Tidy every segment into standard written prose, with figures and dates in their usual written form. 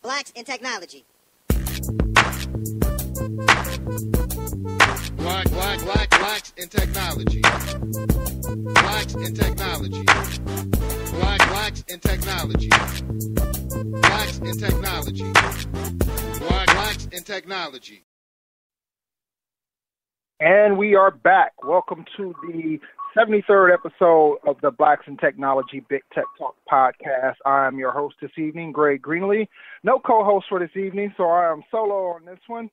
Blacks in Technology. Blacks in technology. Blacks in technology. Blacks in technology. Blacks in technology. Blacks in technology. And we are back. Welcome to the 73rd episode of the Blacks in Technology Big Tech Talk podcast. I am your host this evening, Greg Greenlee. No co-host for this evening, so I am solo on this one.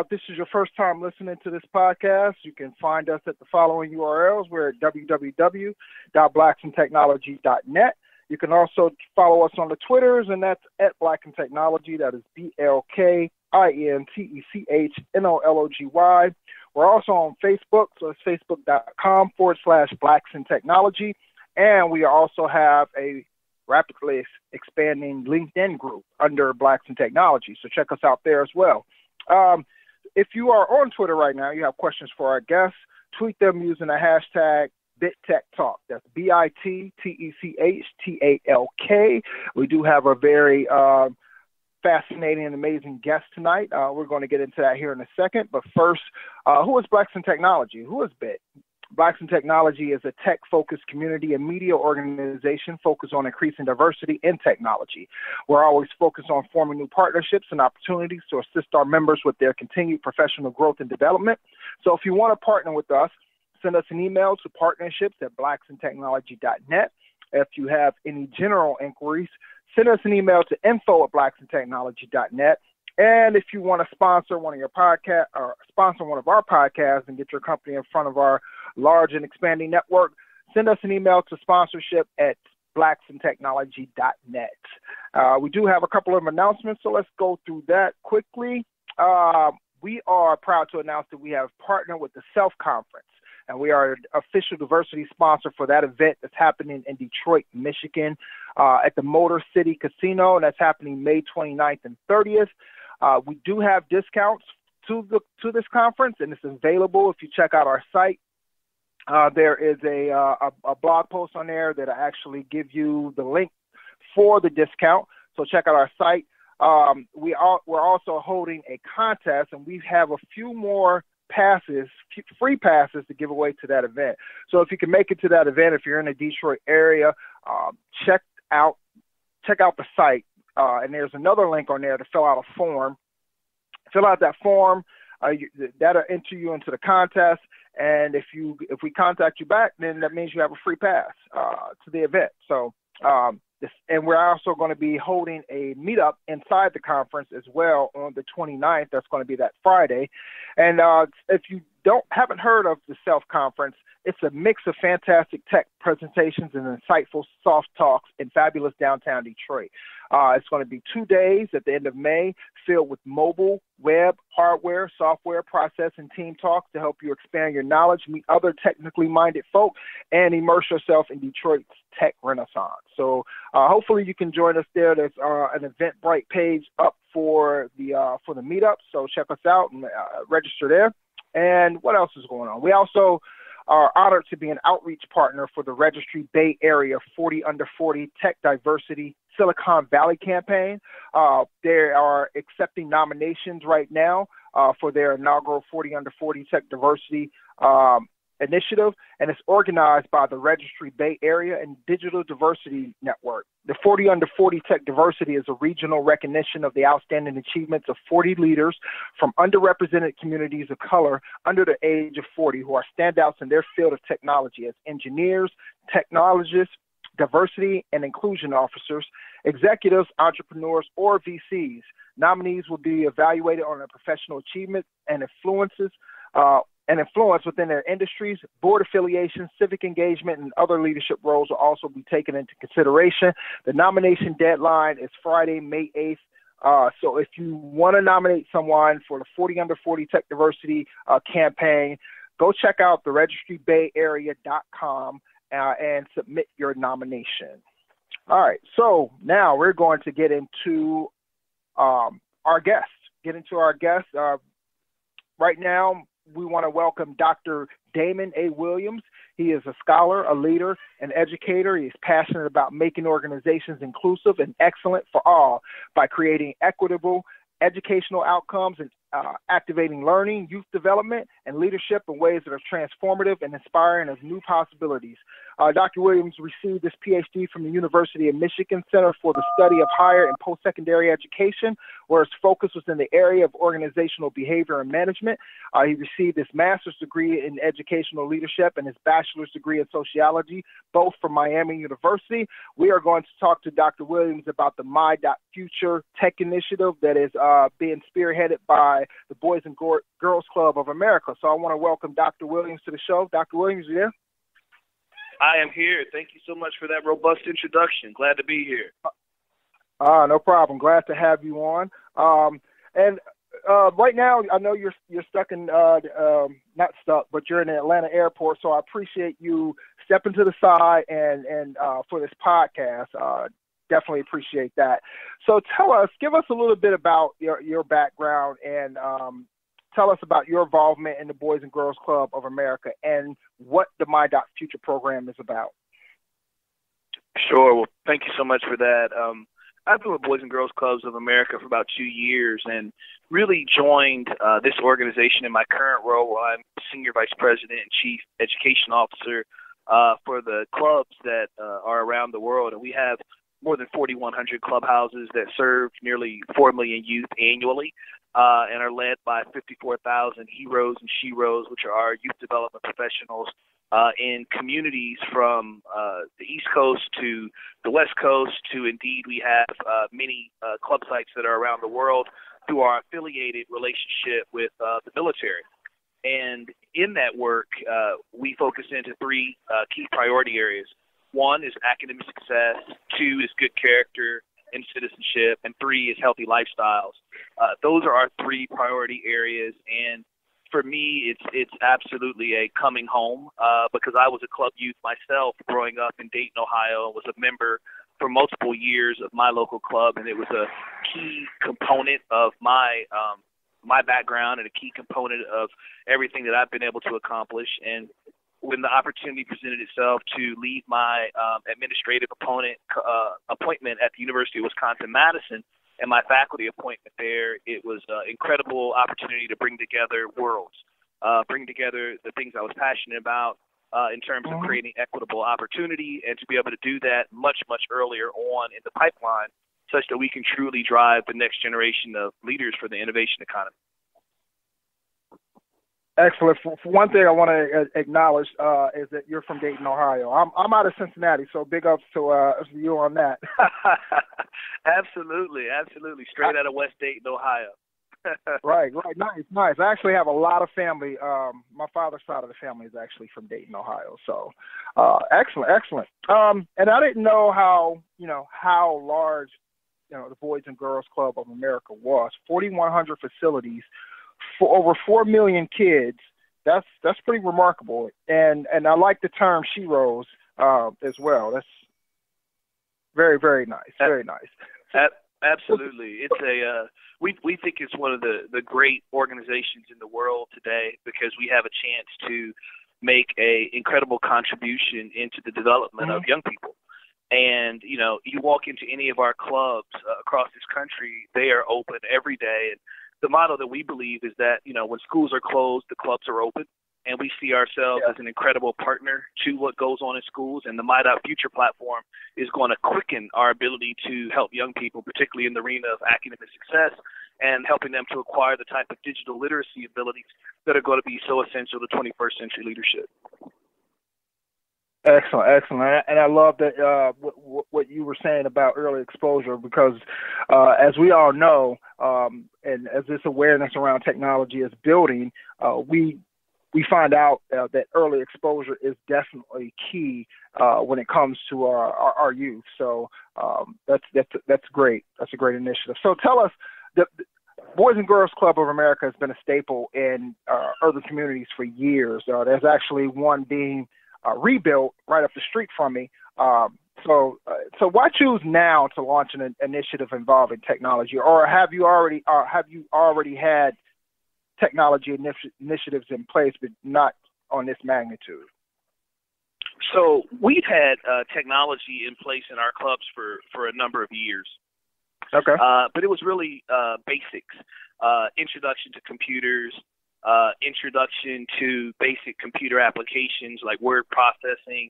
This is your first time listening to this podcast. You can find us at the following URLs. We're at www.blacksintechnology.net. You can also follow us on the Twitters, and that's at Black in Technology. That is BLKINTECHNOLOGY. We're also on Facebook, so it's facebook.com/Blacks in Technology. And we also have a rapidly expanding LinkedIn group under Blacks in Technology, so check us out there as well. If you are on Twitter right now, you have questions for our guests, tweet them using the hashtag BitTechTalk. That's BITTECHTALK. We do have a very fascinating and amazing guest tonight. We're going to get into that here in a second. But first, who is Blacks in Technology? Who is BIT? Blacks in Technology is a tech-focused community and media organization focused on increasing diversity in technology. We're always focused on forming new partnerships and opportunities to assist our members with their continued professional growth and development. So if you want to partner with us, send us an email to partnerships@blacksintechnology.net. If you have any general inquiries, send us an email to info@blacksintechnology.net. And if you want to sponsor one of your podcasts or sponsor one of our podcasts and get your company in front of our large and expanding network, send us an email to sponsorship@blacksintechnology.net. We do have a couple of announcements, so let's go through that quickly. We are proud to announce that we have partnered with the Self Conference, and we are an official diversity sponsor for that event that's happening in Detroit, Michigan, at the Motor City Casino, and that's happening May 29th and 30th. We do have discounts to this conference, and it's available if you check out our site. There is a blog post on there that actually give you the link for the discount, so check out our site. We're also holding a contest, and we have a few more free passes to give away to that event. So if you can make it to that event, if you're in the Detroit area, check out the site, and there's another link on there to fill out a form. Fill out that form. That'll enter you into the contest, and if we contact you back, then that means you have a free pass to the event. So and we're also going to be holding a meetup inside the conference as well on the 29th. That's going to be that Friday. And if you haven't heard of the Self Conference, it's a mix of fantastic tech presentations and insightful soft talks in fabulous downtown Detroit. It's going to be 2 days at the end of May, filled with mobile, web, hardware, software, process, and team talks to help you expand your knowledge, meet other technically minded folk, and immerse yourself in Detroit's tech renaissance. So hopefully you can join us there. There's an Eventbrite page up for the meetup, so check us out and register there. And what else is going on? We also are honored to be an outreach partner for the Registry Bay Area 40 Under 40 Tech Diversity Silicon Valley campaign. They are accepting nominations right now for their inaugural 40 Under 40 Tech Diversity initiative, and it's organized by the Registry Bay Area and Digital Diversity Network. The 40 Under 40 Tech Diversity is a regional recognition of the outstanding achievements of 40 leaders from underrepresented communities of color under the age of 40 who are standouts in their field of technology as engineers, technologists, diversity and inclusion officers, executives, entrepreneurs, or VCs. Nominees will be evaluated on their professional achievements and influence within their industries. Board affiliation, civic engagement, and other leadership roles will also be taken into consideration. The nomination deadline is Friday, May 8th. So if you want to nominate someone for the 40 Under 40 Tech Diversity campaign, go check out the registrybayarea.com and submit your nomination. All right, so now we're going to get into our guests. Right now, we want to welcome Dr. Damon A. Williams. He is a scholar, a leader, an educator. He is passionate about making organizations inclusive and excellent for all by creating equitable educational outcomes and activating learning, youth development, and leadership in ways that are transformative and inspiring as new possibilities. Dr. Williams received his PhD from the University of Michigan Center for the Study of Higher and Post-Secondary Education, where his focus was in the area of organizational behavior and management. He received his master's degree in educational leadership and his bachelor's degree in sociology, both from Miami University. We are going to talk to Dr. Williams about the My.Future Tech Initiative that is being spearheaded by the Boys and Girls Club of America. So I want to welcome Dr. Williams to the show. Dr. Williams, you there? I am here. Thank you so much for that robust introduction. Glad to be here. No problem. Glad to have you on. And right now, I know you're stuck in, not stuck, but you're in the Atlanta airport, so I appreciate you stepping to the side and for this podcast. Definitely appreciate that. So give us a little bit about your background and tell us about your involvement in the Boys and Girls Club of America and what the My.Future program is about. Sure. Well, thank you so much for that. I've been with Boys and Girls Clubs of America for about 2 years and really joined this organization in my current role. I'm Senior Vice President and Chief Education Officer for the clubs that are around the world. And we have more than 4,100 clubhouses that serve nearly 4 million youth annually and are led by 54,000 heroes and sheroes, which are our youth development professionals in communities from the East Coast to the West Coast to, indeed, we have many club sites that are around the world through our affiliated relationship with the military. And in that work, we focus into 3 key priority areas. 1 is academic success, 2 is good character and citizenship, and 3 is healthy lifestyles. Those are our 3 priority areas, and for me, it's absolutely a coming home because I was a club youth myself growing up in Dayton, Ohio, was a member for multiple years of my local club, and it was a key component of my background and a key component of everything that I've been able to accomplish. And when the opportunity presented itself to lead my administrative appointment at the University of Wisconsin-Madison and my faculty appointment there, it was an incredible opportunity to bring together worlds, bring together the things I was passionate about in terms of creating equitable opportunity and to be able to do that much, much earlier on in the pipeline such that we can truly drive the next generation of leaders for the innovation economy. Excellent. For one thing I want to acknowledge is that you're from Dayton, Ohio. I'm out of Cincinnati, so big ups to you on that. Absolutely. Straight out of West Dayton, Ohio. Right. Nice. I actually have a lot of family. My father's side of the family is actually from Dayton, Ohio. So, excellent. And I didn't know how large, the Boys and Girls Club of America was. 4,100 facilities. For over 4 million kids, that's pretty remarkable. And I like the term sheroes as well. That's very, very nice. Very nice. Absolutely. It's we think it's one of the great organizations in the world today because we have a chance to make a incredible contribution into the development of young people. And, you walk into any of our clubs across this country, they are open every day. And the motto that we believe is that, when schools are closed, the clubs are open. And we see ourselves as an incredible partner to what goes on in schools. And the My.Future platform is going to quicken our ability to help young people, particularly in the arena of academic success, and helping them to acquire the type of digital literacy abilities that are going to be so essential to 21st century leadership. Excellent. And I love that what you were saying about early exposure because as we all know, and as this awareness around technology is building, we find out that early exposure is definitely key when it comes to our youth. So that's great. That's a great initiative. So tell us, the Boys and Girls Club of America has been a staple in urban communities for years. There's actually one being rebuilt right up the street from me. So why choose now to launch an initiative involving technology, or have you already had technology initiatives in place, but not on this magnitude? So we've had technology in place in our clubs for a number of years. Okay. But it was really basics, introduction to computers, introduction to basic computer applications like word processing,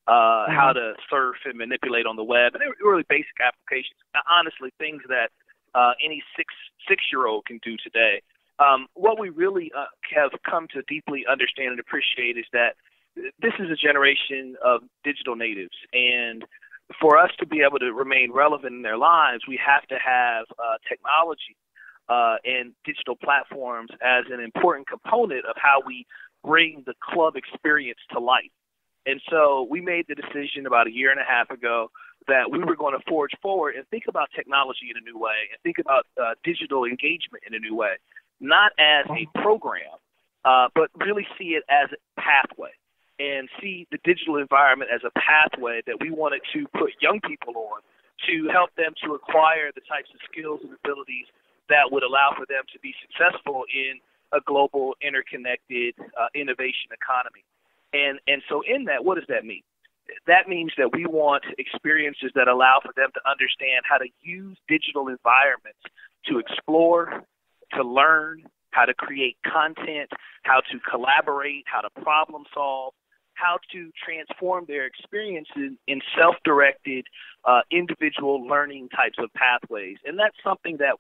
how to surf and manipulate on the web. And they were really basic applications, honestly, things that any six-year-old can do today. What we really have come to deeply understand and appreciate is that this is a generation of digital natives, and for us to be able to remain relevant in their lives, we have to have technology and digital platforms as an important component of how we bring the club experience to life. And so we made the decision about a year and a half ago that we were going to forge forward and think about technology in a new way and think about digital engagement in a new way, not as a program, but really see it as a pathway and see the digital environment as a pathway that we wanted to put young people on to help them to acquire the types of skills and abilities that would allow for them to be successful in a global, interconnected innovation economy. And so in that, what does that mean? That means that we want experiences that allow for them to understand how to use digital environments to explore, to learn, how to create content, how to collaborate, how to problem solve, how to transform their experiences in self-directed, individual learning types of pathways. And that's something that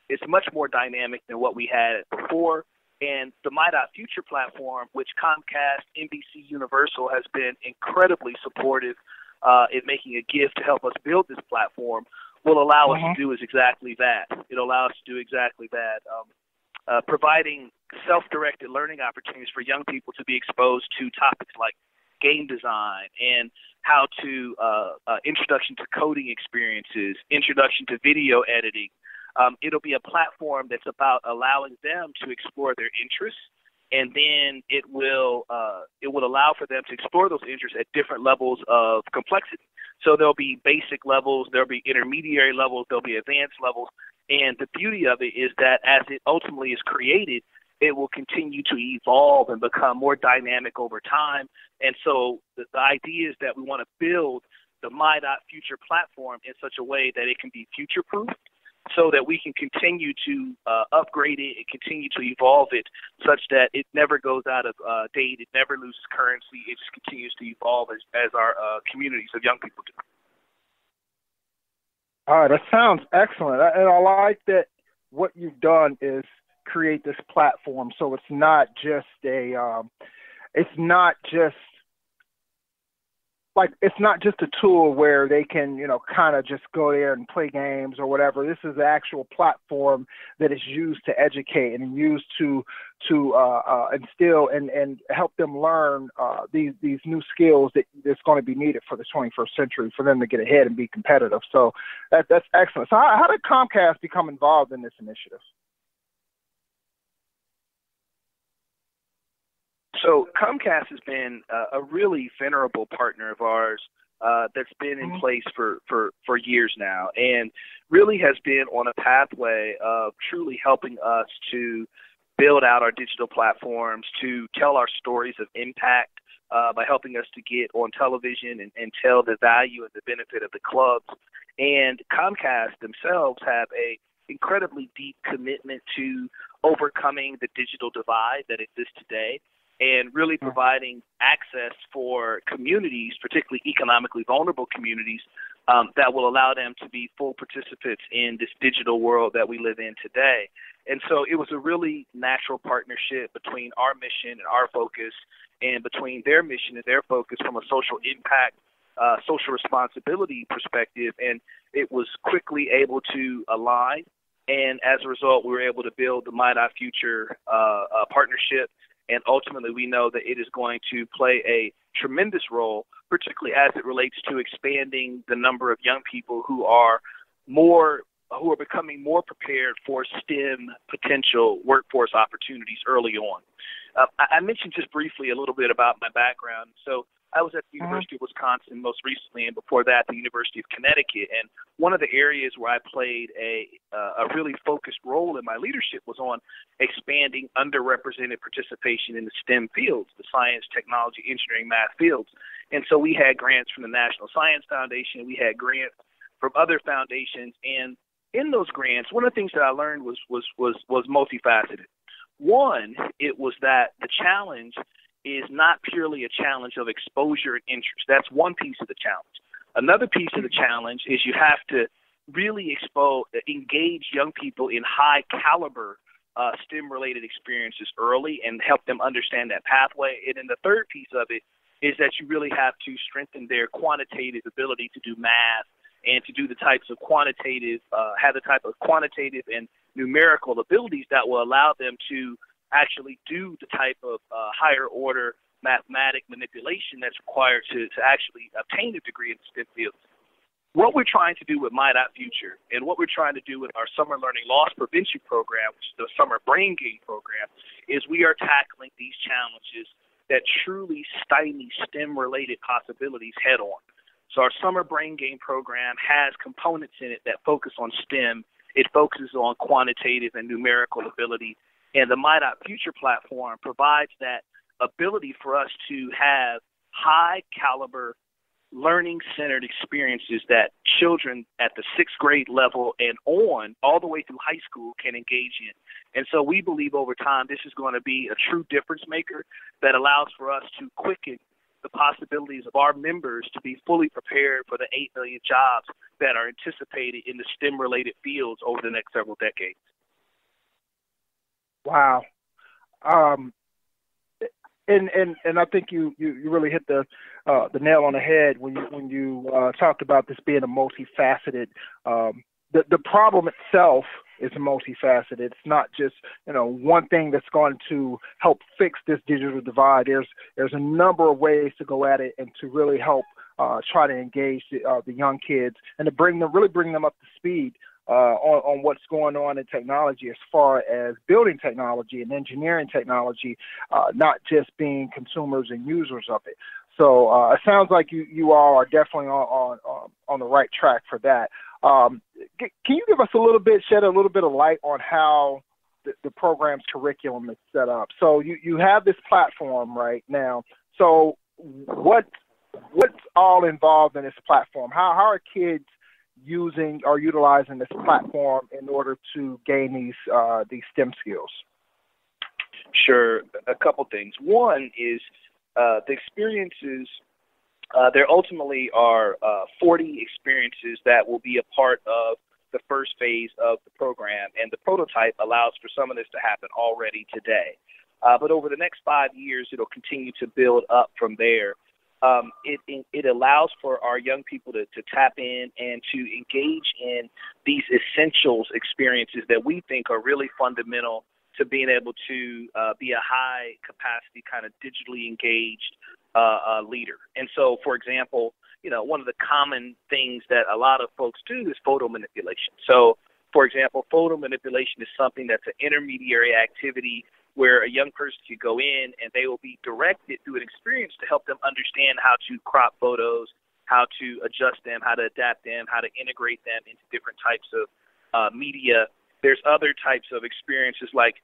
is much more dynamic than what we had before. And the My.Future platform, which Comcast, NBC Universal has been incredibly supportive in making a gift to help us build this platform, will allow us to do exactly that. It'll allow us to do exactly that, providing self-directed learning opportunities for young people to be exposed to topics like game design and how to introduction to coding experiences, introduction to video editing. It'll be a platform that's about allowing them to explore their interests, and then it will allow for them to explore those interests at different levels of complexity. So there'll be basic levels, there'll be intermediary levels, there'll be advanced levels, and the beauty of it is that as it ultimately is created, it will continue to evolve and become more dynamic over time. And so the idea is that we want to build the My.Future platform in such a way that it can be future-proofed, so that we can continue to upgrade it and continue to evolve it such that it never goes out of date, it never loses currency, it just continues to evolve as our communities of young people do. All right, that sounds excellent. And I like that what you've done is create this platform so it's not just a tool where they can, kind of just go there and play games or whatever. This is an actual platform that is used to educate and used to instill and help them learn these new skills that's going to be needed for the 21st century for them to get ahead and be competitive. So that's excellent. So how did Comcast become involved in this initiative? So Comcast has been a really venerable partner of ours that's been in place for years now, and really has been on a pathway of truly helping us to build out our digital platforms, to tell our stories of impact by helping us to get on television and tell the value and the benefit of the clubs. And Comcast themselves have a incredibly deep commitment to overcoming the digital divide that exists today, and really providing access for communities, particularly economically vulnerable communities, that will allow them to be full participants in this digital world that we live in today. And so it was a really natural partnership between our mission and our focus, and between their mission and their focus from a social impact, social responsibility perspective, and it was quickly able to align. And as a result, we were able to build the My.Future partnership. And ultimately, we know that it is going to play a tremendous role, particularly as it relates to expanding the number of young people who are becoming more prepared for STEM potential workforce opportunities early on. I mentioned just briefly a little bit about my background. So I was at the University of Wisconsin most recently, and before that, the University of Connecticut. And one of the areas where I played a really focused role in my leadership was on expanding underrepresented participation in the STEM fields, the science, technology, engineering, math fields. And so we had grants from the National Science Foundation. We had grants from other foundations. And in those grants, one of the things that I learned was multifaceted. One, it was that the challenge is not purely a challenge of exposure and interest. That's one piece of the challenge. Another piece of the challenge is you have to really engage young people in high caliber STEM-related experiences early and help them understand that pathway. And then the third piece of it is that you really have to strengthen their quantitative ability to do math and to do the types of quantitative, have the type of quantitative and numerical abilities that will allow them to actually do the type of higher order mathematic manipulation that's required to actually obtain a degree in the STEM fields. What we're trying to do with My.Future and what we're trying to do with our Summer Learning Loss Prevention Program, which is the Summer Brain Gain Program, is we are tackling these challenges that truly stymie STEM-related possibilities head on. So our Summer Brain Gain Program has components in it that focus on STEM. It focuses on quantitative and numerical ability. And the My.Future platform provides that ability for us to have high-caliber, learning-centered experiences that children at the 6th grade level and on, all the way through high school, can engage in. And so we believe over time this is going to be a true difference maker that allows for us to quicken the possibilities of our members to be fully prepared for the 8 million jobs that are anticipated in the STEM-related fields over the next several decades. Wow. And I think you really hit the nail on the head when you talked about this being a multifaceted. The problem itself is multifaceted. It's not just one thing that's going to help fix this digital divide. There's a number of ways to go at it and to really help try to engage the young kids and to bring them up to speed on what's going on in technology as far as building technology and engineering technology, not just being consumers and users of it. So it sounds like you all are definitely on the right track for that. Can you give us shed a little bit of light on how the program's curriculum is set up? So you have this platform right now. So what's all involved in this platform? How are kids using or utilizing this platform in order to gain these STEM skills? Sure. A couple things. One is the experiences. There ultimately are 40 experiences that will be a part of the first phase of the program, and the prototype allows for some of this to happen already today. But over the next 5 years, it'll continue to build up from there. It allows for our young people to tap in and to engage in these essentials experiences that we think are really fundamental to being able to be a high capacity kind of digitally engaged leader. And so, for example, one of the common things that a lot of folks do is photo manipulation. So, for example, photo manipulation is something that's an intermediary activity where a young person could go in and they will be directed through an experience to help them understand how to crop photos, how to adjust them, how to adapt them, how to integrate them into different types of media. There's other types of experiences like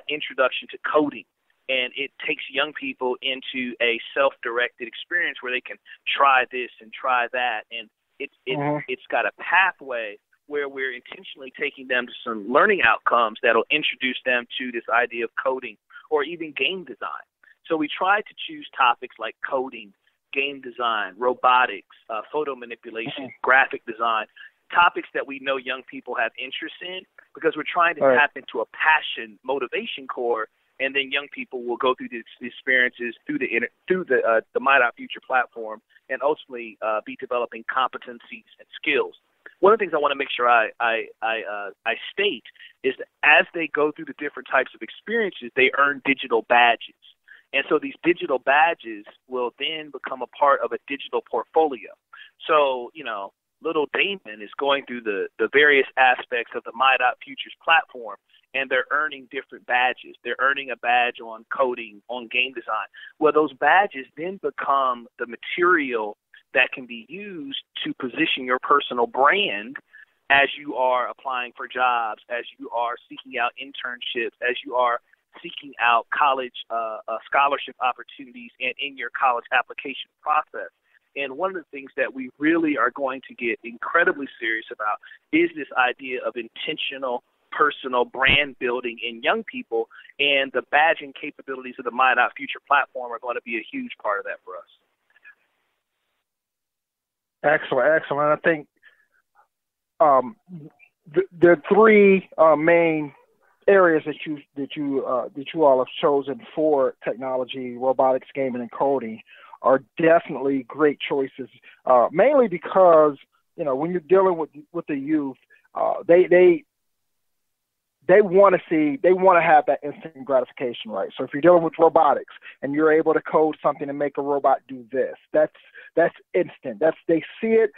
introduction to coding, and it takes young people into a self-directed experience where they can try this and try that, and it's got a pathway where we're intentionally taking them to some learning outcomes that'll introduce them to this idea of coding or even game design. So we try to choose topics like coding, game design, robotics, photo manipulation, graphic design, topics that we know young people have interest in, because we're trying to tap into a passion, motivation core, and then young people will go through these experiences through the My.Future platform and ultimately be developing competencies and skills. One of the things I want to make sure I state is that as they go through the different types of experiences, they earn digital badges. And so these digital badges will then become a part of a digital portfolio. So, little Damon is going through the various aspects of the My.Futures platform, and they're earning different badges. They're earning a badge on coding, on game design. Well, those badges then become the material that can be used to position your personal brand as you are applying for jobs, as you are seeking out internships, as you are seeking out college scholarship opportunities and in your college application process. And one of the things that we really are going to get incredibly serious about is this idea of intentional personal brand building in young people, and the badging capabilities of the My.Future platform are going to be a huge part of that for us. Excellent. I think the three main areas that you all have chosen for technology, robotics, gaming, and coding are definitely great choices. Mainly because when you're dealing with the youth, they want to have that instant gratification, right? So if you're dealing with robotics and you're able to code something and make a robot do this, that's instant. They see it.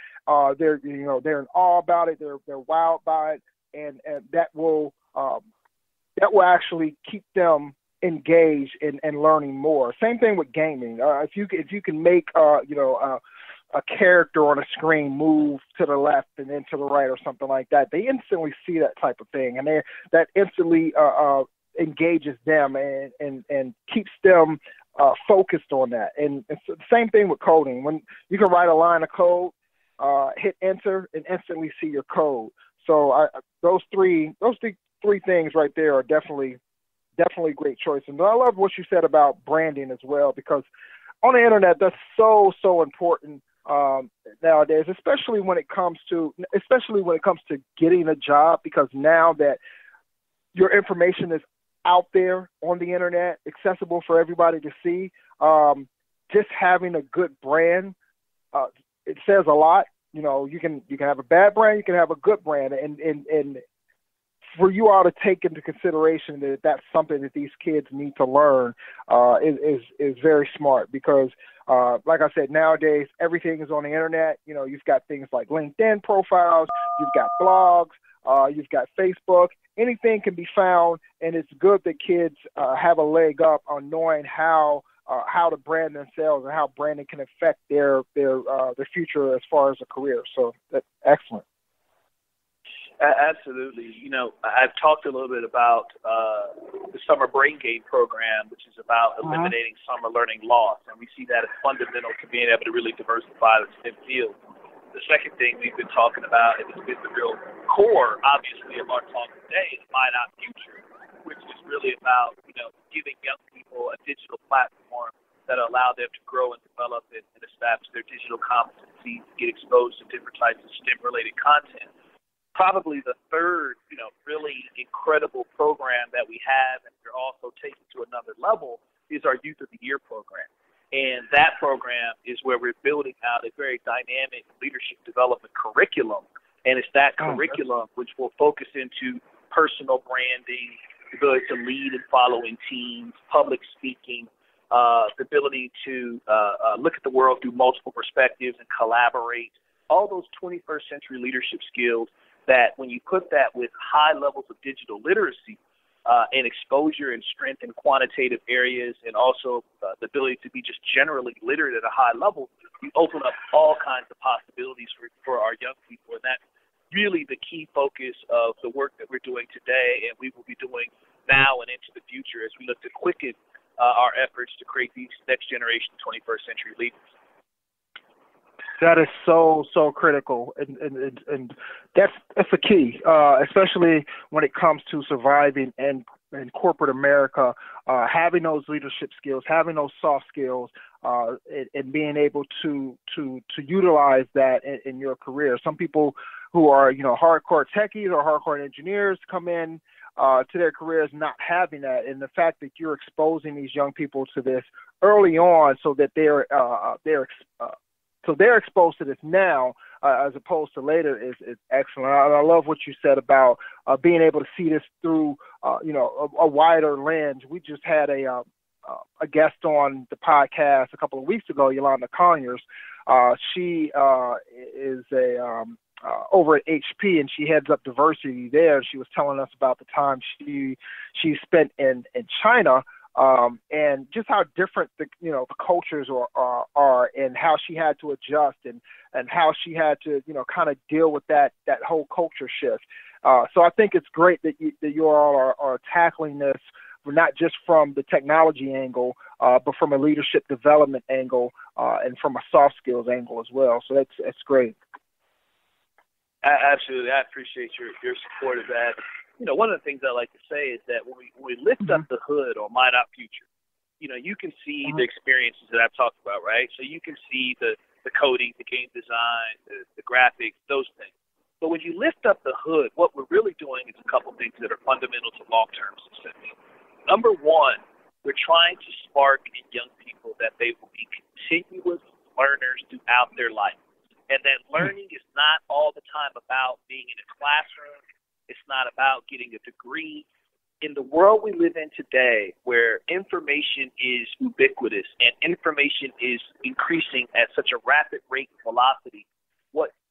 They're in awe about it. They're wowed by it, and that will actually keep them engaged and learning more. Same thing with gaming. If you can make a character on a screen move to the left and then to the right or something like that, they instantly see that type of thing, and that instantly engages them and keeps them focused on that. And it's the same thing with coding. When you can write a line of code, hit enter, and instantly see your code. So those three things right there are definitely great choices. And I love what you said about branding as well, because on the internet, that's so important nowadays, especially when it comes to getting a job, because now that your information is out there on the internet, accessible for everybody to see, just having a good brand, it says a lot. You can have a bad brand, you can have a good brand, and for you all to take into consideration that that's something that these kids need to learn is very smart, because like I said, nowadays everything is on the internet. You've got things like LinkedIn profiles, you've got blogs, you've got Facebook. Anything can be found, and it's good that kids have a leg up on knowing how to brand themselves and how branding can affect their future as far as a career. So that's excellent. Absolutely. I've talked a little bit about the Summer Brain Gain program, which is about eliminating summer learning loss, and we see that as fundamental to being able to really diversify the STEM field. The second thing we've been talking about, and it's been the real core, obviously, of our talk today, is My.Future, which is really about giving young people a digital platform that allow them to grow and develop and establish their digital competencies, get exposed to different types of STEM-related content. Probably the third, really incredible program that we have, and we're also taking to another level, is our Youth of the Year program. And that program is where we're building out a very dynamic leadership development curriculum. And it's that curriculum which will focus into personal branding, the ability to lead and follow in teams, public speaking, the ability to look at the world through multiple perspectives and collaborate, all those 21st century leadership skills that when you put that with high levels of digital literacy and exposure and strength in quantitative areas, and also the ability to be just generally literate at a high level, you open up all kinds of possibilities for our young people. And that's really the key focus of the work that we're doing today, and we will be doing now and into the future as we look to quicken our efforts to create these next generation 21st century leaders. That is so critical, and that's a key, especially when it comes to surviving in corporate America. Having those leadership skills, having those soft skills, and being able to utilize that in your career. Some people who are hardcore techies or hardcore engineers come in to their careers not having that, and the fact that you're exposing these young people to this early on, so that they're exposed to this now as opposed to later is excellent. I love what you said about being able to see this through a wider lens. We just had a guest on the podcast a couple of weeks ago, Yolanda Conyers, She is over at HP, and she heads up diversity there. She was telling us about the time she spent in China, and just how different the cultures are, and how she had to adjust, and how she had to kind of deal with that whole culture shift. So I think it's great that you all are tackling this, not just from the technology angle, but from a leadership development angle, and from a soft skills angle as well. So that's great. Absolutely. I appreciate your support of that. One of the things I like to say is that when we lift up the hood on My Not Future, you can see the experiences that I've talked about, right? So you can see the coding, the game design, the graphics, those things. But when you lift up the hood, what we're really doing is a couple things that are fundamental to long-term success. Number one, we're trying to spark in young people that they will be continuous learners throughout their life. And that learning is not all the time about being in a classroom. It's not about getting a degree. In the world we live in today, where information is ubiquitous and information is increasing at such a rapid rate and velocity,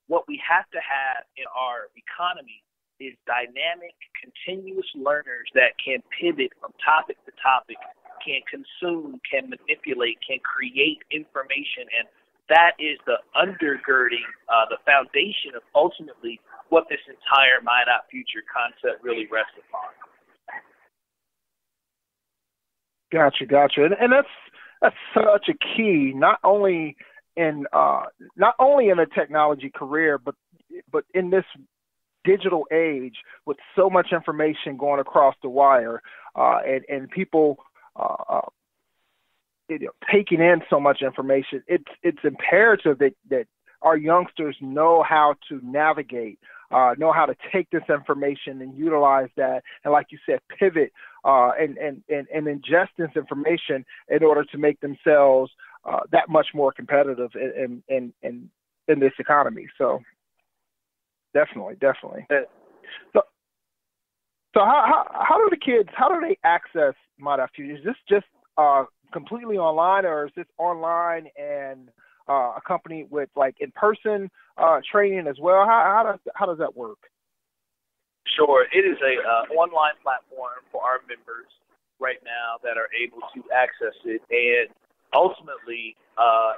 what we have to have in our economy is dynamic, continuous learners that can pivot from topic to topic, can consume, can manipulate, can create information. And that is the undergirding, the foundation of ultimately what this entire My Not Future concept really rests upon. Gotcha. And that's such a key, not only in a technology career, but in this digital age with so much information going across the wire, and people taking in so much information. It's imperative that our youngsters know how to navigate, know how to take this information and utilize that, and like you said, pivot and ingest this information in order to make themselves that much more competitive in this economy. So definitely. So how do they access My Not Future? Is this just completely online, or is this online and accompanied with like in-person training as well? How does that work? Sure. It is a online platform for our members right now that are able to access it. And ultimately,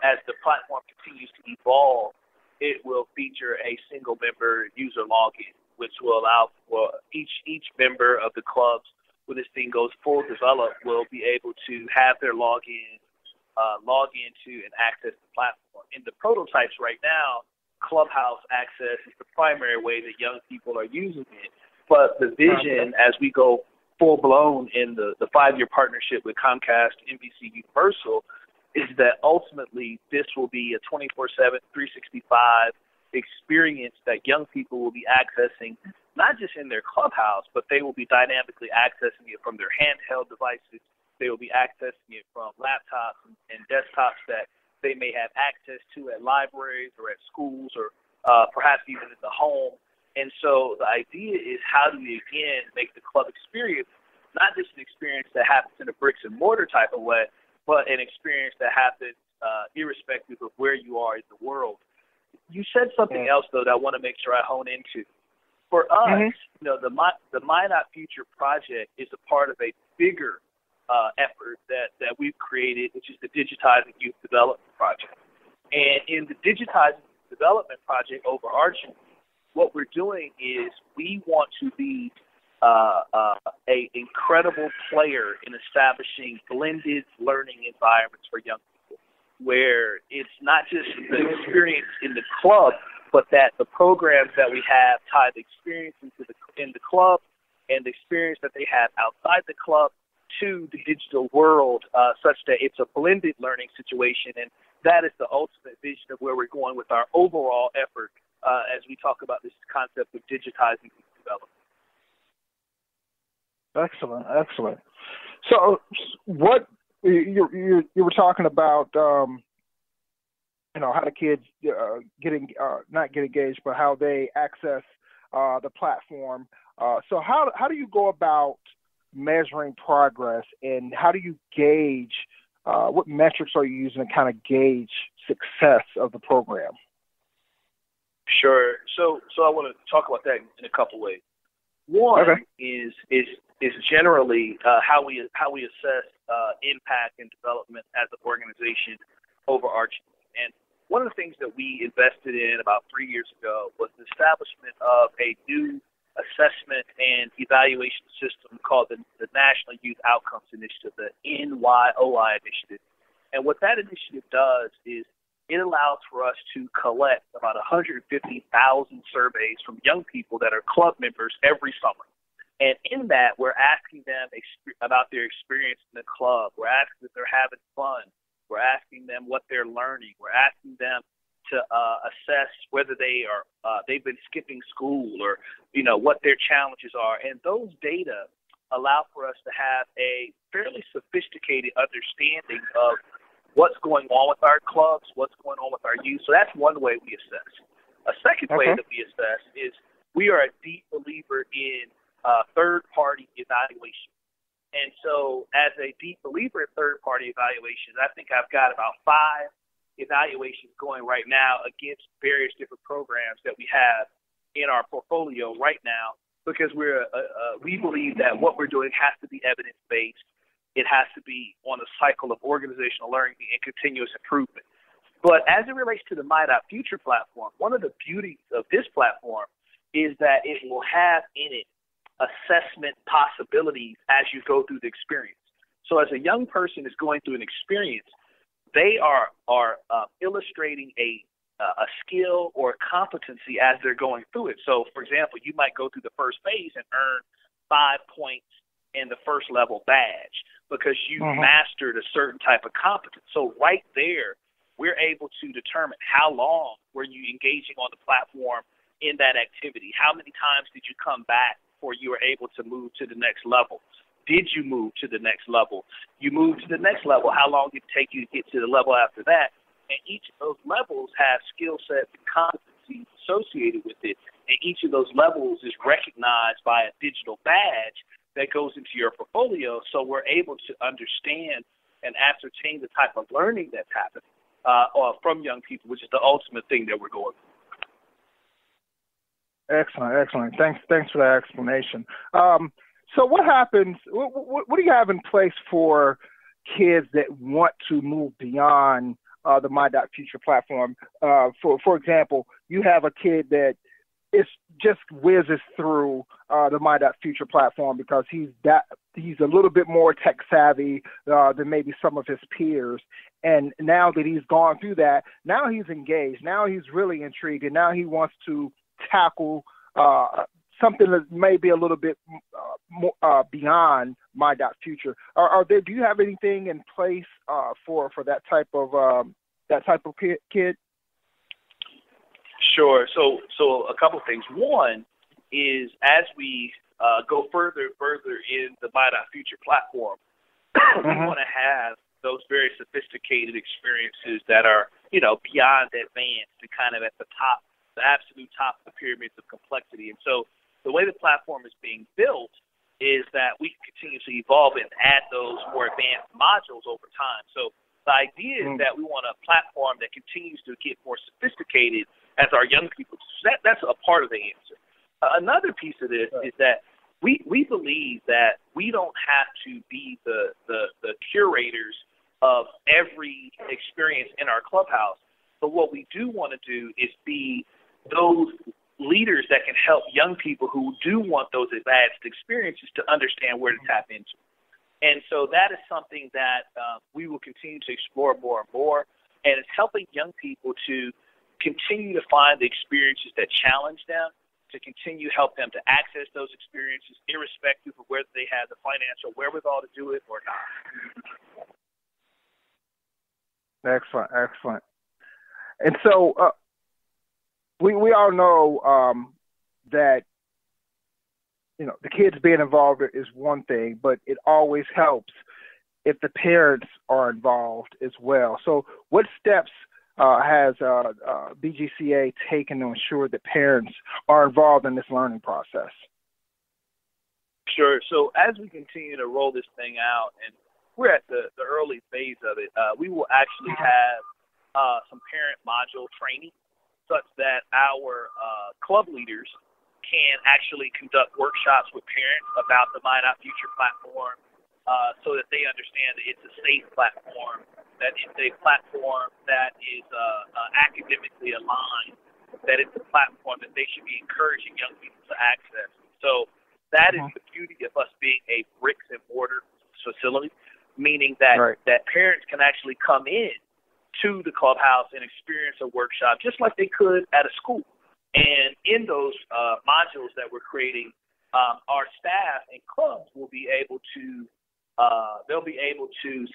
as the platform continues to evolve, it will feature a single member user login, which will allow for each member of the clubs, when this thing goes full develop, will be able to have their log into and access the platform. In the prototypes right now, Clubhouse access is the primary way that young people are using it. But the vision, as we go full-blown in the 5-year partnership with Comcast, NBC Universal, is that ultimately this will be a 24/7, 365 experience that young people will be accessing, not just in their clubhouse, but they will be dynamically accessing it from their handheld devices. They will be accessing it from laptops and desktops that they may have access to at libraries or at schools, or perhaps even in the home. And so the idea is, how do we, again, make the club experience not just an experience that happens in a bricks and mortar type of way, but an experience that happens irrespective of where you are in the world. You said something else, though, that I want to make sure I hone into. For us, the My Not Future project is a part of a bigger effort that we've created, which is the Digitizing Youth Development Project. And in the Digitizing Youth Development Project, overarching, what we're doing is we want to be a incredible player in establishing blended learning environments for young people, where it's not just the experience in the club, but that the programs that we have tie the experience in the club and the experience that they have outside the club to the digital world, such that it's a blended learning situation. And that is the ultimate vision of where we're going with our overall effort as we talk about this concept of digitizing youth development. Excellent. So, what you were talking about, how the kids not get engaged, but how they access the platform. So, how do you go about measuring progress, and how do you gauge? What metrics are you using to kind of gauge success of the program? Sure. So I want to talk about that in a couple ways. One is generally how we assess impact and development as an organization overarching. And one of the things that we invested in about 3 years ago was the establishment of a new assessment and evaluation system called the National Youth Outcomes Initiative, the NYOI initiative. And what that initiative does is it allows for us to collect about 150,000 surveys from young people that are club members every summer. And in that, we're asking them about their experience in the club. We're asking if they're having fun. We're asking them what they're learning. We're asking them to assess whether they've been skipping school or, what their challenges are. And those data allow for us to have a fairly sophisticated understanding of what's going on with our clubs, what's going on with our youth. So that's one way we assess. A second way that we assess is we are a deep believer in third-party evaluation. And so as a deep believer in third-party evaluations, I think I've got about 5 evaluations going right now against various different programs that we have in our portfolio right now, because we believe that what we're doing has to be evidence-based. It has to be on a cycle of organizational learning and continuous improvement. But as it relates to the My.Future platform, one of the beauties of this platform is that it will have in it assessment possibilities as you go through the experience. So as a young person is going through an experience, they are illustrating a skill or competency as they're going through it. So, for example, you might go through the first phase and earn 5 points in the first level badge because you mastered a certain type of competence. So right there, we're able to determine how long were you engaging on the platform in that activity. How many times did you come back before you were able to move to the next level? Did you move to the next level? You moved to the next level. How long did it take you to get to the level after that? And each of those levels have skill sets and competencies associated with it. And each of those levels is recognized by a digital badge that goes into your portfolio. So we're able to understand and ascertain the type of learning that's happening from young people, which is the ultimate thing that we're going for. Excellent. Thanks for that explanation. So what happens, what do you have in place for kids that want to move beyond the My.Future platform? For example, you have a kid that just whizzes through the My.Future platform because he's a little bit more tech savvy than maybe some of his peers. And now that he's gone through that, now he's engaged. Now he's really intrigued, and now he wants to tackle something that may be a little bit more beyond My.Future. Do you have anything in place for that type of kid? Sure. So a couple things. One is as we go further in the My.Future platform, we want to have those very sophisticated experiences that are, beyond advanced and kind of at the top, the absolute top of the pyramids of complexity. And so the way the platform is being built is that we can continue to evolve and add those more advanced modules over time. So the idea is that we want a platform that continues to get more sophisticated as our young people. That's a part of the answer. Another piece of this is that we believe that we don't have to be the curators of every experience in our clubhouse, but what we do want to do is be those leaders that can help young people who do want those advanced experiences to understand where to tap into. And so that is something that we will continue to explore more and more, and it's helping young people to continue to find the experiences that challenge them, to continue to help them to access those experiences irrespective of whether they have the financial wherewithal to do it or not. Excellent. And so we all know that the kids being involved is one thing, but it always helps if the parents are involved as well. So what steps has BGCA taken to ensure that parents are involved in this learning process? Sure. So as we continue to roll this thing out, and we're at the early phase of it, we will actually have some parent module training such that our club leaders can actually conduct workshops with parents about the My Not Future platform so that they understand that it's a safe platform, that it's a platform that is academically aligned, that it's a platform that they should be encouraging young people to access. So that is the beauty of us being a bricks and mortar facility, meaning that, that parents can actually come in to the clubhouse and experience a workshop just like they could at a school. And in those modules that we're creating, our staff and clubs will be able to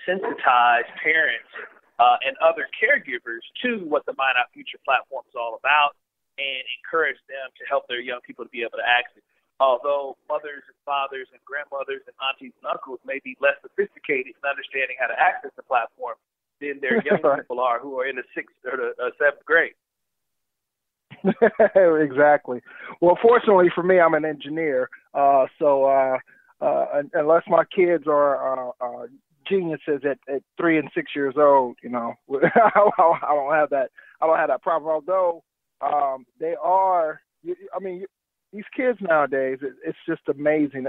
sensitize parents and other caregivers to what the My Not Future platform is all about and encourage them to help their young people to be able to access it. Although mothers and fathers and grandmothers and aunties and uncles may be less sophisticated in understanding how to access the platform than their young people are who are in the 6th or the 7th grade. Exactly. Well, fortunately for me, I'm an engineer, so unless my kids are geniuses at 3 and 6 years old, I don't have that. I don't have that problem. Although they are, these kids nowadays, it's just amazing.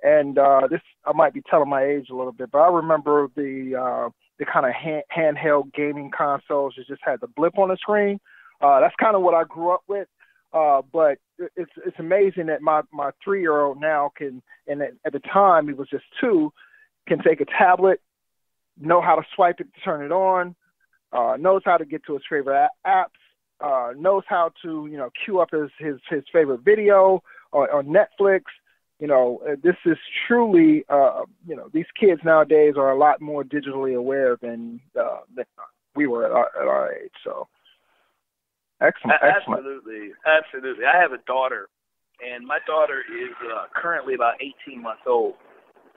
And this, I might be telling my age a little bit, but I remember the kind of handheld gaming consoles that just had the blip on the screen. That's kind of what I grew up with. But it's amazing that my 3-year-old now can, and at the time he was just 2, can take a tablet, know how to swipe it to turn it on, knows how to get to his favorite apps, knows how to, queue up his favorite video on Netflix. This is truly, these kids nowadays are a lot more digitally aware than we were at our age. So. Excellent. Absolutely. I have a daughter, and my daughter is currently about 18 months old,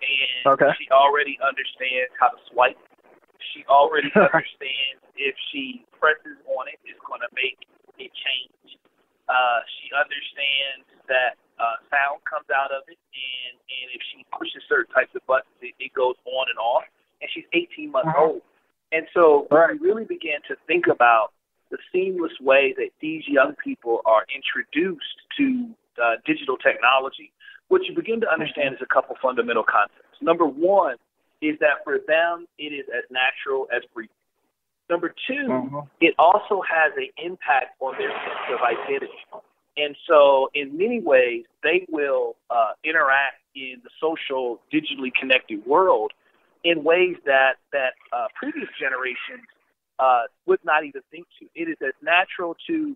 and she already understands how to swipe. She already understands if she presses on it, it's going to make it change. She understands that sound comes out of it, and if she pushes certain types of buttons, it goes on and off, and she's 18 months old. And so we really began to think about the seamless way that these young people are introduced to digital technology, what you begin to understand is a couple fundamental concepts. Number one is that for them, it is as natural as breathing. Number two, it also has an impact on their sense of identity. And so in many ways, they will interact in the social, digitally connected world in ways that previous generations would not even think to. It is as natural to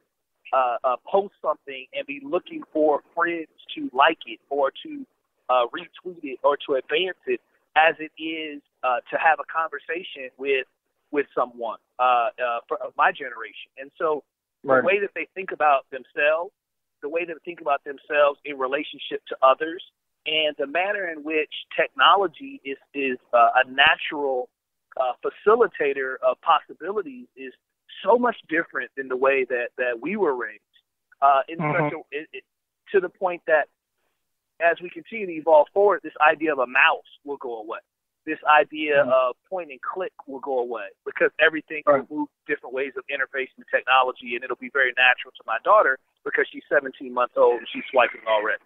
post something and be looking for friends to like it or to retweet it or to advance it as it is to have a conversation with someone of my generation. And so the way that they think about themselves, the way that they think about themselves in relationship to others, and the manner in which technology is a natural facilitator of possibilities is so much different than the way that we were raised. To the point that as we continue to evolve forward, this idea of a mouse will go away. This idea of point and click will go away because everything will move different ways of interfacing the technology, and it'll be very natural to my daughter because she's 17 months old and she's swiping already.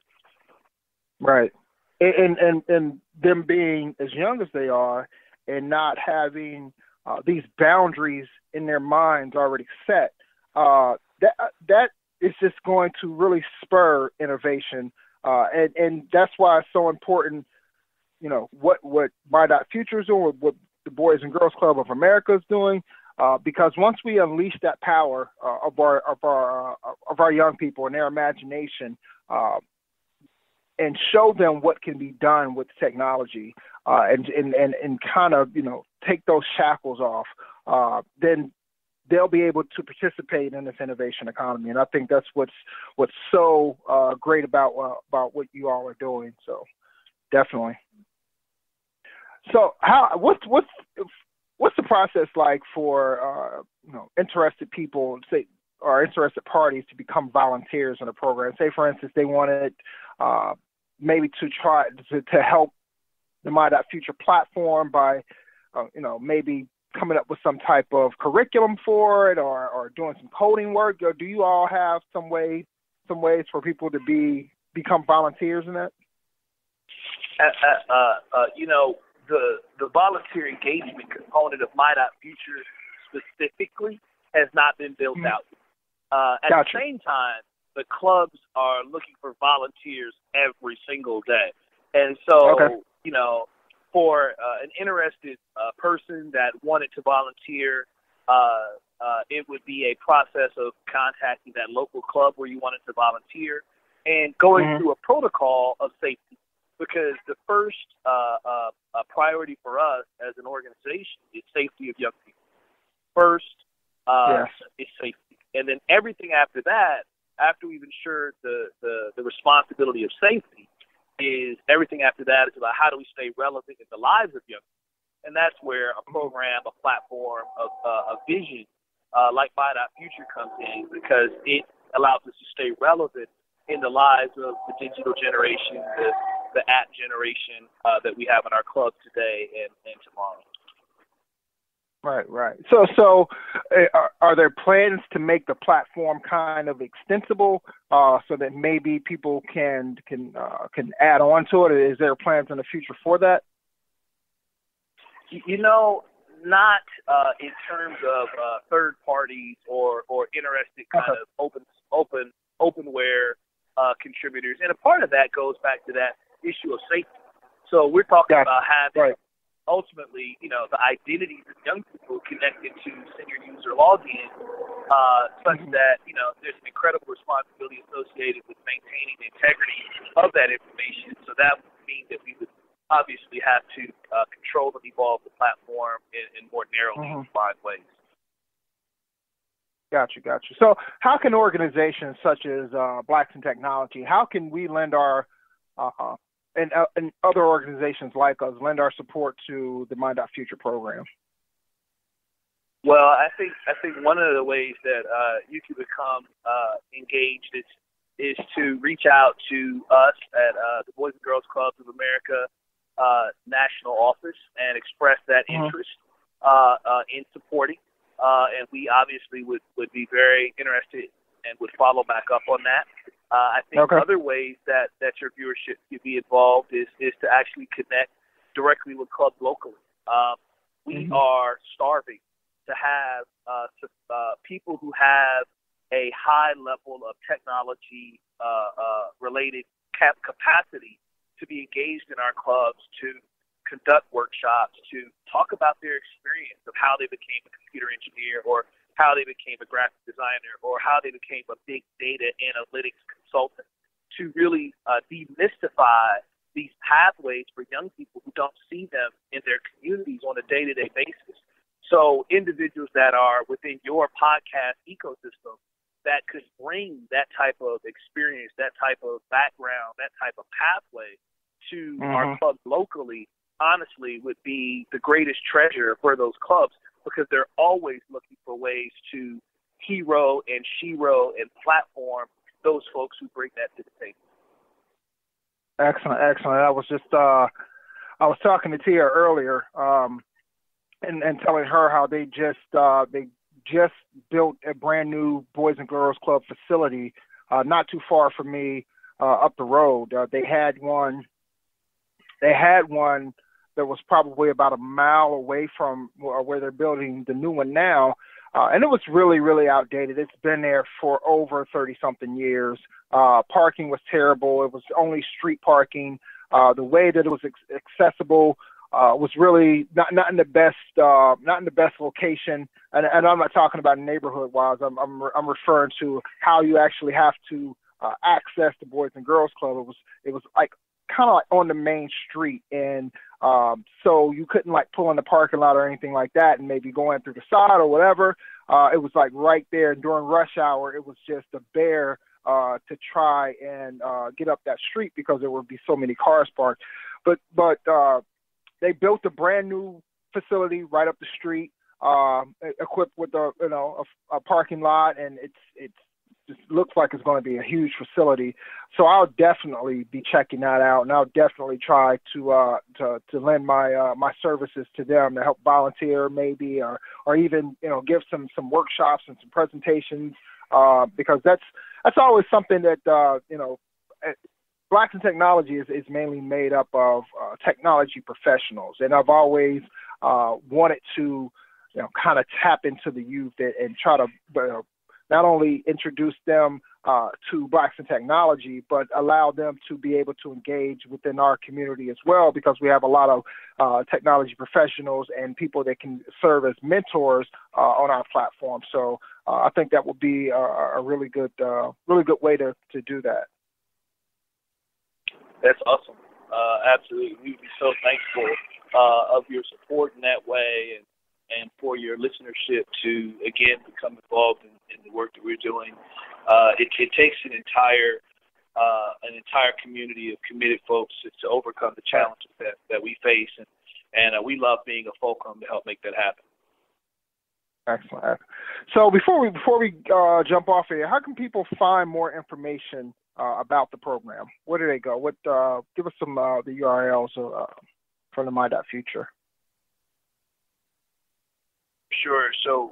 Right. And them being as young as they are and not having these boundaries in their minds already set, that is just going to really spur innovation. And that's why it's so important, what My Dot Future is doing, what the Boys and Girls Club of America is doing, because once we unleash that power of our young people and their imagination, and show them what can be done with technology, and kind of take those shackles off, then they'll be able to participate in this innovation economy. And I think that's what's so great about what you all are doing. So definitely. So what's the process like for interested people, say, or interested parties to become volunteers in a program? Say, for instance, they wanted maybe to try to help the My Dot Future platform by maybe coming up with some type of curriculum for it, or doing some coding work? Or do you all have some ways for people to become volunteers in that? The volunteer engagement component of My.Future specifically has not been built out. At Gotcha. the same time, the clubs are looking for volunteers every single day. And so, for an interested person that wanted to volunteer, it would be a process of contacting that local club where you wanted to volunteer and going through a protocol of safety. Because the first priority for us as an organization is safety of young people. First is safety. And then everything after that, after we've ensured the responsibility of safety, is everything after that is about how do we stay relevant in the lives of young people. And that's where a program, a platform, a vision like My.Future comes in, because it allows us to stay relevant in the lives of the digital generation, the app generation that we have in our clubs today and tomorrow. Right. So are there plans to make the platform kind of extensible so that maybe people can add on to it? Is there plans in the future for that? Not in terms of third parties or interested kind of openware contributors. And a part of that goes back to that issue of safety. So we're talking about having ultimately, the identities of young people connected to senior user login, such that, there's an incredible responsibility associated with maintaining the integrity of that information. So that would mean that we would obviously have to control and evolve the platform in more narrowly defined ways. Gotcha. So how can organizations such as Blacks in Technology, how can we lend our and other organizations like us lend our support to the My.Future program? Well, I think one of the ways that you can become engaged is to reach out to us at the Boys and Girls Clubs of America national office and express that interest in supporting. And we obviously would be very interested and would follow back up on that. I think other ways that your viewership could be involved is to actually connect directly with clubs locally. We are starving to have people who have a high level of technology related capacity to be engaged in our clubs, to conduct workshops, to talk about their experience of how they became a computer engineer, or how they became a graphic designer, or how they became a big data analytics consultant, to really demystify these pathways for young people who don't see them in their communities on a day-to-day basis. So individuals that are within your podcast ecosystem that could bring that type of experience, that type of background, that type of pathway to our clubs locally, honestly, would be the greatest treasure for those clubs, because they're always looking for ways to hero and shero and platform those folks who bring that to the table. Excellent. I was just I was talking to Tia earlier, and telling her how they just built a brand new Boys and Girls Club facility not too far from me up the road. They had one that was probably about a mile away from where they're building the new one now. And it was really, really outdated. It's been there for over 30-something years. Parking was terrible. It was only street parking. The way that it was accessible was really not in the best location. And I'm not talking about neighborhood-wise. I'm referring to how you actually have to access the Boys and Girls Club. It was like kind of like on the main street, and so you couldn't like pull in the parking lot or anything like that and maybe go in through the side or whatever. It was like right there, and during rush hour it was just a bear to try and get up that street because there would be so many cars parked. But they built a brand new facility right up the street, equipped with a parking lot, and it's just looks like it's going to be a huge facility. So I'll definitely be checking that out, and I'll definitely try to lend my services to them to help volunteer maybe, or even give some workshops and some presentations, because that's always something that Blacks in Technology is mainly made up of technology professionals, and I've always wanted to kind of tap into the youth and try to not only introduce them to Blacks in Technology, but allow them to be able to engage within our community as well, because we have a lot of technology professionals and people that can serve as mentors on our platform. So I think that would be a really good way to do that. That's awesome. Absolutely. We would be so thankful of your support in that way, and for your listenership to, again, become involved in the work that we're doing. It takes an entire community of committed folks to overcome the challenges that we face, and we love being a fulcrum to help make that happen. Excellent. So before we jump off here, how can people find more information about the program? Where do they go? Give us some the URLs from the My.Future. Sure. So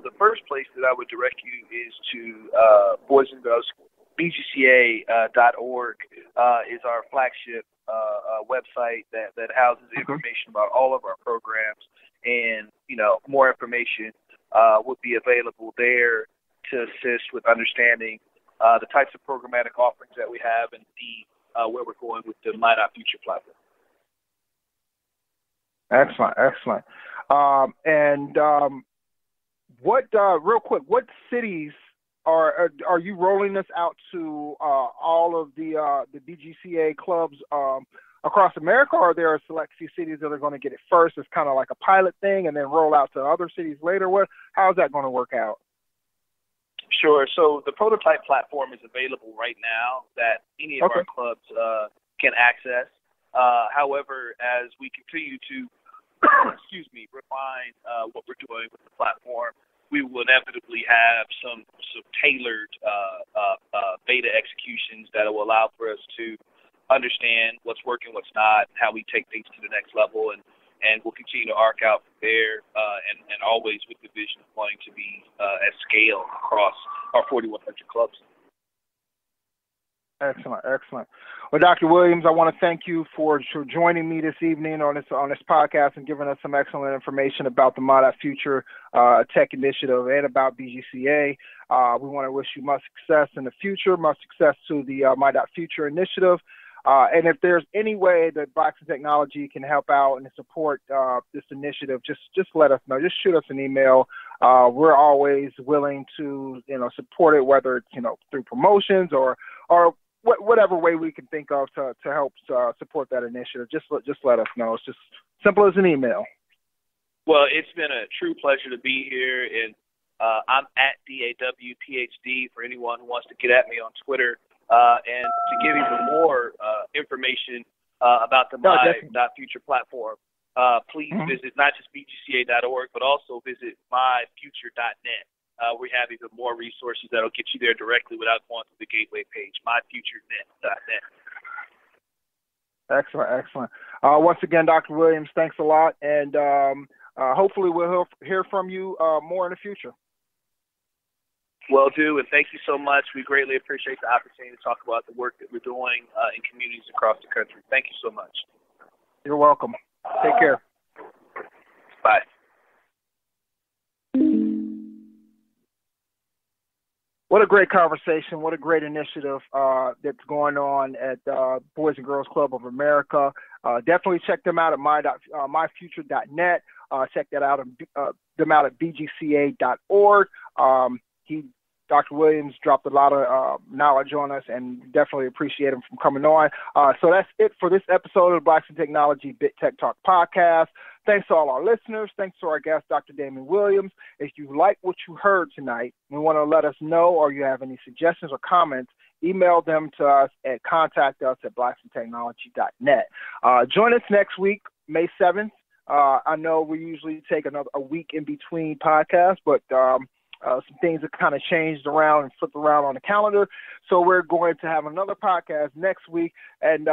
the first place that I would direct you is to Boys and Girls BGCA.org is our flagship website that houses information about all of our programs, and more information would be available there to assist with understanding the types of programmatic offerings that we have, and where we're going with the My.Future platform. Excellent. Real quick, what cities are you rolling this out to? All of the BGCA clubs across America, or are there a select few cities that are going to get it first? It's kind of like a pilot thing, and then roll out to other cities later. How's that going to work out? Sure. So the prototype platform is available right now that any of our clubs can access. However, as we continue to refine what we're doing with the platform, we will inevitably have some tailored beta executions that will allow for us to understand what's working, what's not, and how we take things to the next level, and we'll continue to arc out from there, and always with the vision of wanting to be at scale across our 4,100 clubs. Excellent. Well, Dr. Williams, I want to thank you for joining me this evening on this podcast and giving us some excellent information about the My.Future Tech Initiative and about BGCA. We want to wish you much success in the future, much success to the My.Future initiative. And if there's any way that Blacks in Technology can help out and support this initiative, just let us know. Just shoot us an email. We're always willing to support it, whether it's through promotions or whatever way we can think of to help support that initiative. Just let us know. It's just simple as an email. Well, it's been a true pleasure to be here, and I'm at DAWPhD for anyone who wants to get at me on Twitter. And to give even more information about the My.Future platform, please visit not just BGCA.org, but also visit myfuture.net. We have even more resources that will get you there directly without going through the gateway page, myfuturenet.net. Excellent. Once again, Dr. Williams, thanks a lot, and hopefully we'll hear from you more in the future. Will do, and thank you so much. We greatly appreciate the opportunity to talk about the work that we're doing in communities across the country. Thank you so much. You're welcome. Take care. Bye. What a great conversation. What a great initiative that's going on at Boys and Girls Club of America. Definitely check them out at myfuture.net. Check that out them out at bgca.org. Dr. Williams dropped a lot of knowledge on us, and definitely appreciate him from coming on. So that's it for this episode of the Blacks in Technology Big Tech Talk podcast. Thanks to all our listeners. Thanks to our guest, Dr. Damon Williams. If you like what you heard tonight and want to let us know, or you have any suggestions or comments, email them to us at contactus@blacksintechnology.net. Join us next week, May 7th. I know we usually take a week in between podcasts, but Some things have kind of changed around and flipped around on the calendar. So we're going to have another podcast next week, and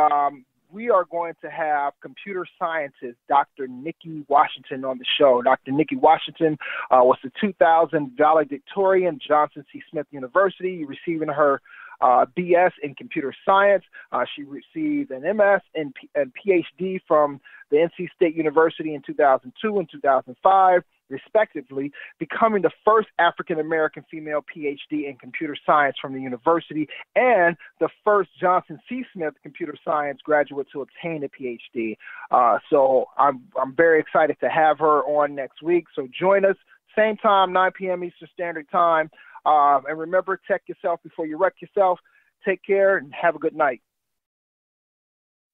we are going to have computer scientist Dr. Nikki Washington on the show. Dr. Nikki Washington was the 2000 valedictorian, Johnson C. Smith University, receiving her BS in computer science. She received an MS and PhD from the NC State University in 2002 and 2005, respectively, becoming the first African-American female PhD in computer science from the university and the first Johnson C. Smith computer science graduate to obtain a PhD. So I'm very excited to have her on next week. So join us, same time, 9 p.m. Eastern Standard Time. And remember, check yourself before you wreck yourself. Take care and have a good night.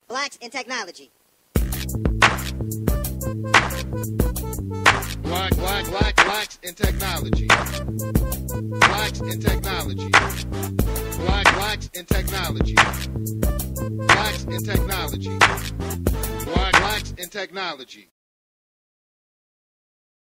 Blacks in Technology. Blacks in technology. Blacks in technology. Blacks in technology. Blacks in technology. Blacks in technology.